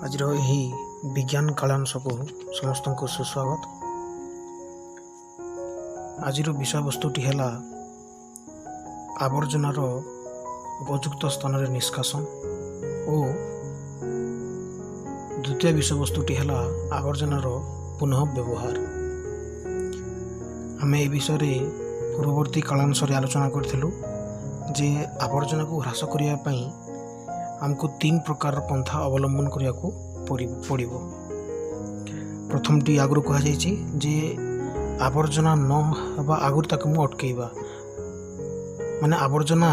आज विज्ञान कालांश को समस्त को सुस्वागत। आज विषय वस्तुटी है आवर्जनार उपयुक्त स्थान में निष्कासन और द्वितीय विषय वस्तुटी है आवर्जनार पुनः व्यवहार। आम ए विषय पूर्ववर्ती कालांश आलोचना करूँ जे आवर्जना को ह्रास करने आमको 3 प्रकार पंथा अवलंबन करने को पड़ो। प्रथमटी आगु कहुई जे आवर्जना न आगुरी ताकू अटकईवा माने आवर्जना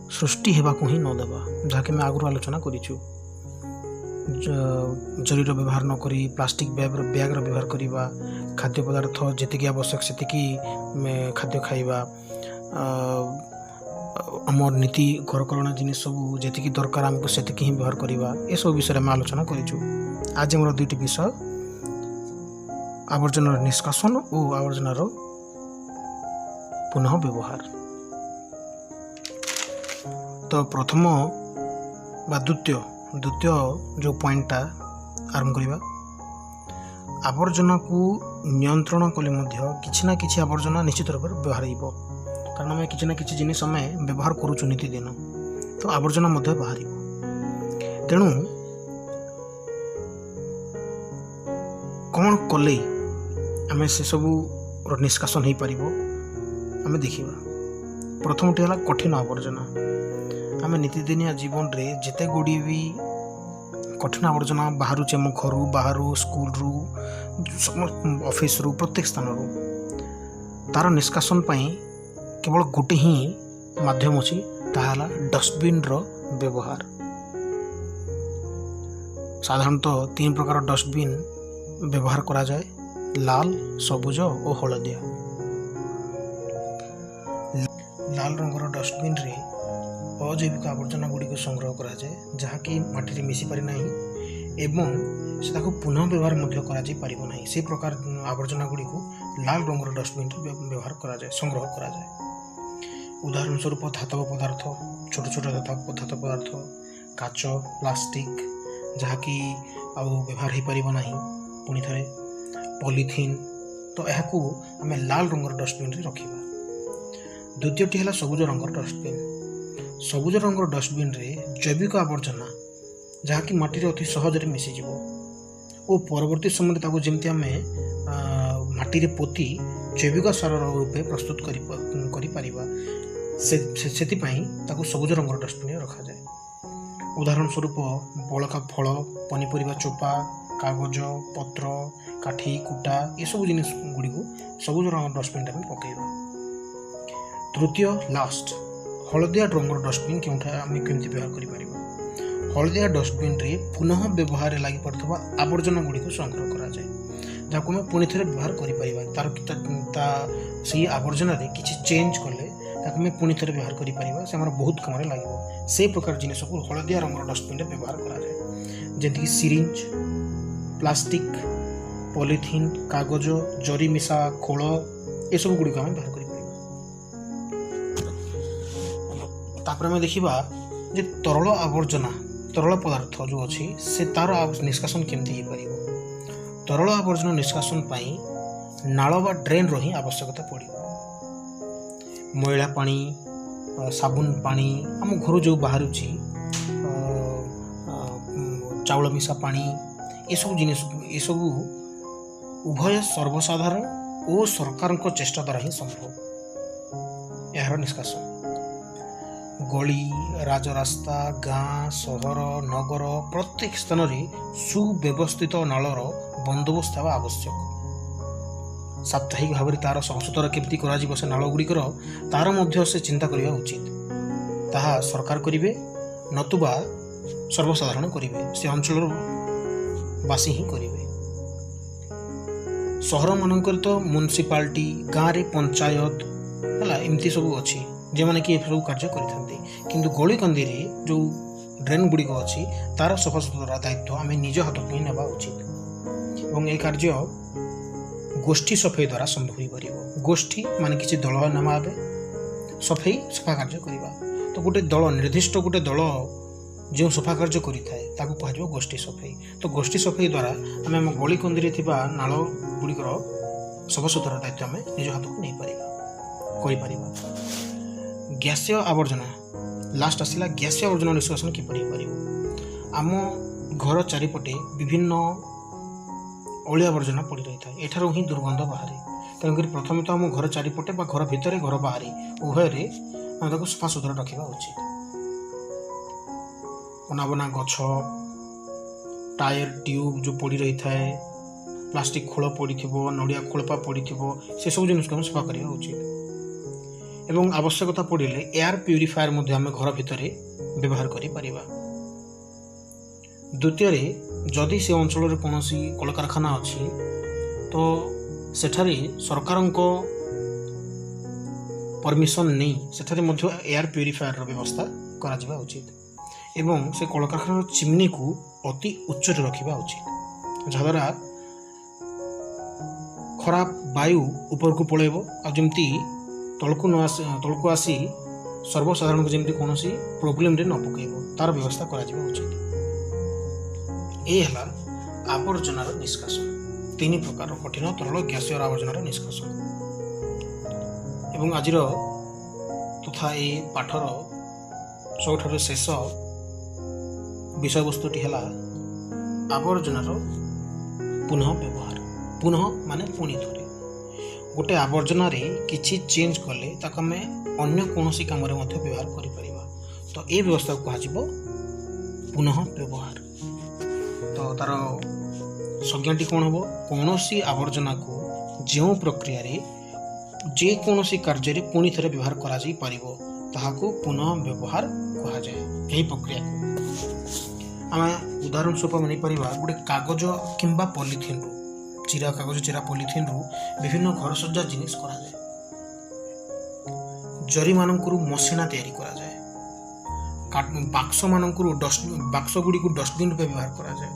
सृष्टि होगा ही नदेवा, जहाँकि मैं आगु आलोचना करूँ। जरीर व्यवहार न करी प्लास्टिक बैग्र व्यवहार करवा, खाद्य पदार्थ जी आवश्यक से खाद्य खाइबा, आम नीति घरकरणा जिनिस सब जी दरकार आमको से ही व्यवहार करवा, ये सब विषय में आलोचना करूँ। आज मोर 2टी विषय आवर्जनार निष्कासन और आवर्जनार पुनः व्यवहार। तो प्रथम बा द्वितीय जो पॉइंटा आरंभ करवा, आवर्जना को नियंत्रण कले किसी ना किसी आवर्जना निश्चित रूप से व्यवहार हो, कारण आम किसी ना किसी जिनिस आम व्यवहार करुचु नीतिदिन, तो आवर्जना बाहर। तेणु कौन कले आम से सबू निष्कासन हो पार आम देखा। प्रथमटी है कठिन आवर्जना। आम नीतिदिनिया जीवन में जिते गुड़ी भी कठिन आवर्जना बाहर आम घर बाहर स्कूल रु ऑफिस रु प्रत्येक स्थान तार निष्कासन केवल गोटे ही माध्यम अच्छी, ताला डस्टबिन रो व्यवहार। साधारणतः 3 प्रकार डस्टबिन व्यवहार करा जाए, लाल, सबुज और हलदिया। लाल रंगर डस्टबिन रे अजैविक आवर्जना गुड़ी को संग्रह करा जाए, जहाँकि माटी मिसी पारि नाही एवं से पुनः व्यवहार करा जाई पारिबो नाही। से प्रकार आवर्जना गुड़ी को लाल रंगर डस्टबिन व्यवहार करा जाए, संग्रह करा जाए। उदाहरण स्वरूप धातव पदार्थ, छोट छोट धातव पदार्थ, काच, प्लास्टिक जहाँकि व्यवहार हो पारिबो नाही, पुणी थे पॉलीथीन, तो यह आम लाल रंगर डस्टबिन रे रखिबा। द्वितीयटी है सबुज रंगर डस्टबिन। सबुज रंगर डस्टबिन रे जैविक आवर्जना जहाँकि माटी अति सहज मिसीज और परवर्ती समय जमी आम माटी पोती जैविक सार रूपे प्रस्तुत कर सबुज रंगर डस्टबिन रखा जाए। उदाहरण स्वरूप बड़का फल, पनीपरिया चोपा, कागज पत्र, काठी कुटा, ये सब जिनिस गुड़ी को सबुज रंगर डस्टबिन पकईवा। तृतीय लास्ट हलदिया रंगर डस्टबिन केमती व्यवहार कर। हलदिया डस्टबिन रे पुनः व्यवहार लगी पड़ता आवर्जना गुड़ी को संग्रह करा जाए, जहाँ को पुणी थे व्यवहार कर से आवर्जना किसी चेंज कले पुणी थे व्यवहार कर से बहुत कम लगे। से प्रकार जिनिस को हलदिया रंगर डस्टबिन व्यवहार करा जाए, जमीक सिरिंज, प्लास्टिक, पॉलीथीन, कागज, जरी मिशा खोल, ये सब गुड़ी को आम व्यवहार कर। आम देखा जे तरल आवर्जना, तरल पदार्थ जो अच्छी से तार निष्कासन केमती हो पार। तरल आवर्जना निष्कासन नाल बा ड्रेन रो ही आवश्यकता पड़ो। मैला पानी, साबुन पानी, आम घर जो बाहर चाउल मिशा पानी, ये सब जिनिस ये सब उभय सर्वसाधारण और सरकार को चेष्टा द्वारा ही संभव। यार निष्कासन गली, राजरास्ता, गाँ, सहर, नगर प्रत्येक स्थान में सुव्यवस्थित नालर बंदोबस्त होगा आवश्यक। साप्ताहिक भाव में तार संशोधन केमती करा से नाल गुड़िकर तार मध्य से चिंता करवा उचित। ताहा सरकार करिवे नतुबा सर्वसाधारण करिवे, से अंचल बासी ही करिवे। सहर मानकर तो म्युनिसिपालिटी, गाँव रे पंचायत है एमती सब अच्छी जे माने कि सब कार्य करते, किंतु गली कंदी जो ड्रेन गुड़िक अच्छी तार सफा सुतरा दायित्व आम निज हाथ को ही नेबा उचित और यह कार्य गोष्ठी सफाई द्वारा संभव हो पार। गोष्ठी माने किसी दल नाम सफाई सफा कार्य करवा, तो गोटे दल निर्दिष्ट गोटे दल जो सफा कार्य करें गोष्ठी सफाई। तो गोष्ठी सफाई द्वारा आम आम गलीकंदी नाल गुड़िकर सफासुतुरा दायित्व आम निज हाथ को नहीं पार। गैसीय आवर्जना लास्ट आसला गैसीय आवर्जना निष्कासन किपर आम घर चारिपटे विभिन्न अलिया आवर्जना पड़ रही है, एठार ही दुर्गंध बाहर। तेणुक प्रथम तो आम घर चारिपटे घर भितर घर बाहर उभय आम सफा सुतुरा रखा उचित। अनाबना गछ टायर ट्यूब जो पड़ रही है, प्लास्टिक खोल पड़ी नड़िया खोलपा पड़ी से सब जिन को सफा करवा उचित। एवं आवश्यकता पड़े एयर प्यूरीफायर आम घर भितर व्यवहार करिपरिबा। द्वितीय जदि से अंचल कौन कल कारखाना अच्छी तो सेठारे सरकार परमिशन नहीं सेठारे एयर प्यूरीफायर व्यवस्था करा उचित एवं से कल कारखानार चिमनी को अति उच्च रखा उचित, जहाद्वारा खराब वायु ऊपर को पलैब आमती तलको आसी सर्वसाधारण को जमी कौन प्रोब्लेम रे न पकड़ तार व्यवस्था करा उचित। ये है आवर्जनार निष्कासन, 3 प्रकार कठिन तरल गैसीय आवर्जनार निष्कासन। एवं आज तथा ये पाठर सबुठ शेष विषय वस्तुटी है आवर्जनार पुनः व्यवहार। पुनः माने पुणी थोड़े गोटे आवर्जन किसी चेंज कले आम अन्य कौन कम व्यवहार करिपरिबा। तो ये व्यवस्था कह पुनः व्यवहार। तो तार संज्ञाटी कौन हम कौन आवर्जना को जो प्रक्रिया जेकोसी कार्य पुणी थे व्यवहार कर पुनः व्यवहार कह जाए। यही प्रक्रिया आम उदाहरण स्वरूप नहीं पार गोटे कागज किंबा पॉलिथिन चिरा कागज चिरा पॉलिथिन विभिन्न घर सज्जा जिनिस करा जाए। जरी मानकरू मसिना तैयारी करा जाए। बाक्स मानकरू बाक्स गुड़ी को डस्टबिन रूपे व्यवहार करा जाए।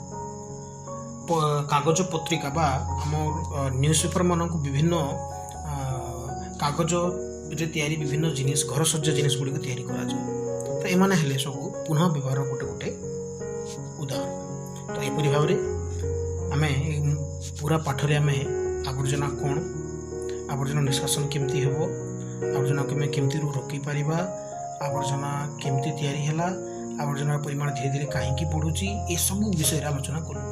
कागज पत्रिका बा आम न्यूज़पेपर मानक विभिन्न कागज रे तैयारी विभिन्न जिनिस घर सज्जा जिनिस गुड़ी को तैयारी करा जाए। तो एमाने हेले सब पुनः व्यवहार गोटे गोटे उदाहरण। तो एपरि भाव आमे पूरा पाठरे आमे आवर्जना कौन आवर्जना निष्कासन केमती हेबो आवर्जना को केमती रोकी पारिबा आवर्जना केमती तैयारी हैला आवर्जना परिमाण धीरे धीरे कहीं बढ़ुची ए सब विषय आलोचना करूँ।